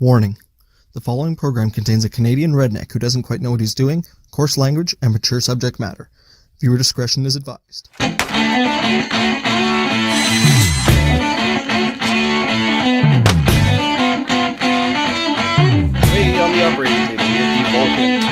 Warning: the following program contains a Canadian redneck who doesn't quite know what he's doing, coarse language, and mature subject matter. Viewer discretion is advised. Hey, on the operating table, here's the Vulcan.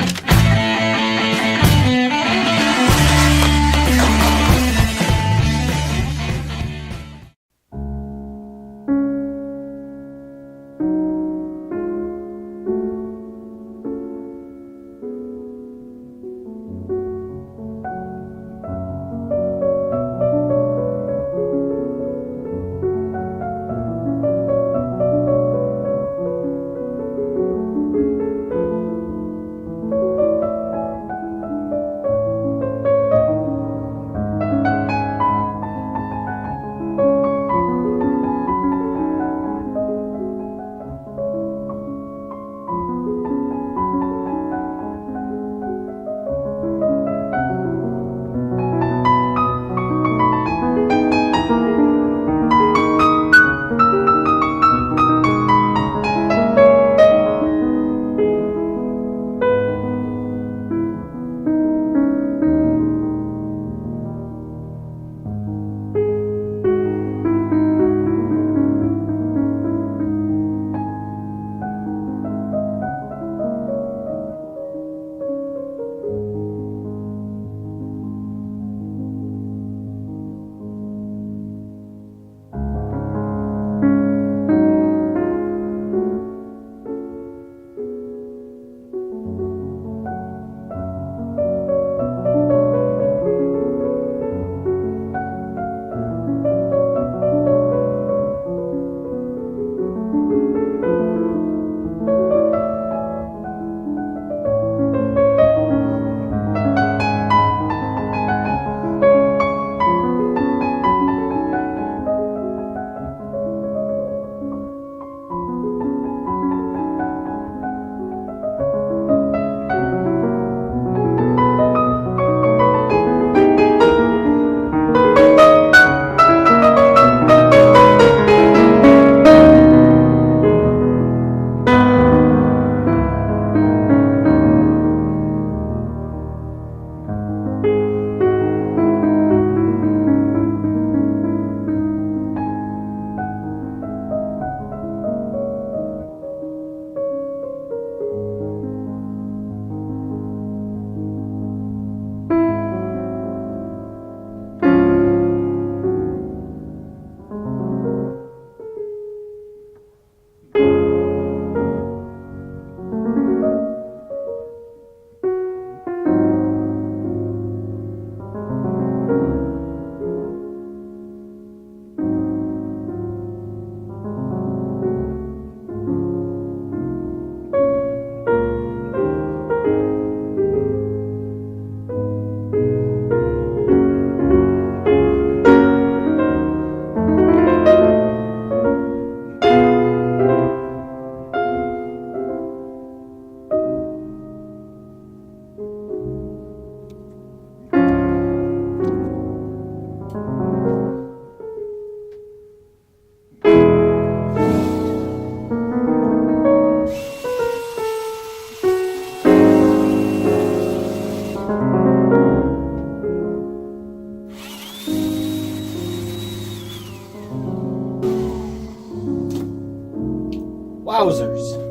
Wowzers.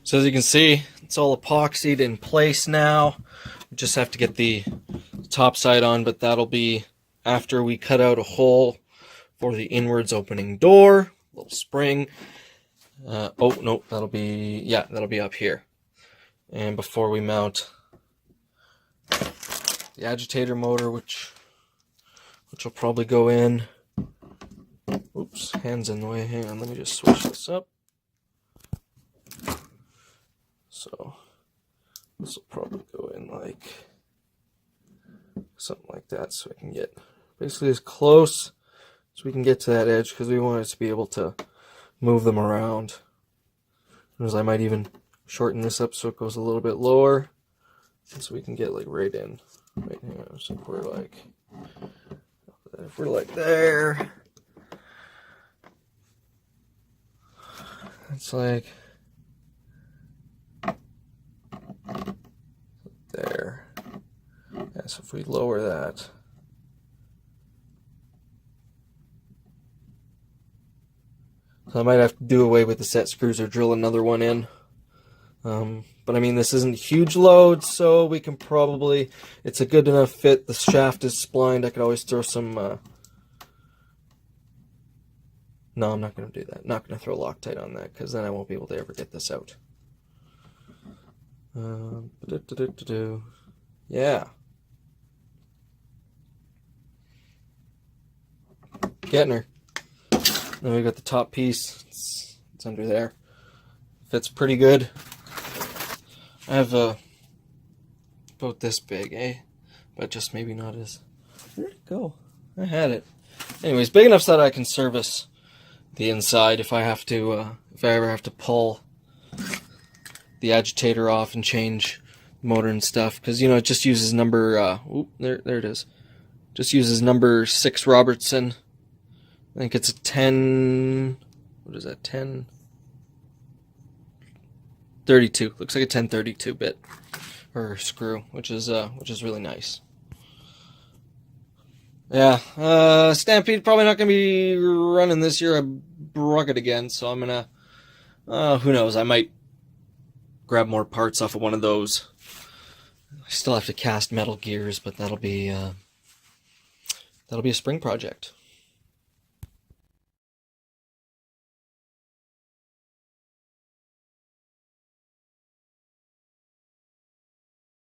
So as you can see, it's all epoxied in place now. We just have to get the top side on, but that'll be after we cut out a hole for the inwards opening door, little spring. Oh no, that'll be up here. And before we mount the agitator motor, which will probably go in. Oops, hands in the way. Hang on, let me just switch this up. So this will probably go in like something like that, so we can get basically as close as we can get to that edge, because we want it to be able to move them around. As I might even shorten this up so it goes a little bit lower, so we can get like right in. Right here. So if we're like there, it's like there. Yeah, so if we lower that, so I might have to do away with the set screws or drill another one in. But I mean, this isn't huge load, so we can probably, it's a good enough fit. The shaft is splined. I could always throw some, no, I'm not going to do that. Not going to throw Loctite on that, because then I won't be able to ever get this out. Yeah. Getting her. Then we got the top piece. It's under there. Fits pretty good. I have about this big, but just maybe not as. Where'd it go? I had it. Anyways, big enough so that I can service the inside if I have to. If I ever have to pull the agitator off and change the motor and stuff, because you know it just uses number. There it is. Just uses number 6 Robertson. I think it's a 10. What is that? 1032. Looks like a 1032 bit or screw, which is really nice. Yeah, Stampede probably not gonna be running this year. I broke it again, so I'm gonna. Who knows? I might grab more parts off of one of those. I still have to cast metal gears, but that'll be a spring project.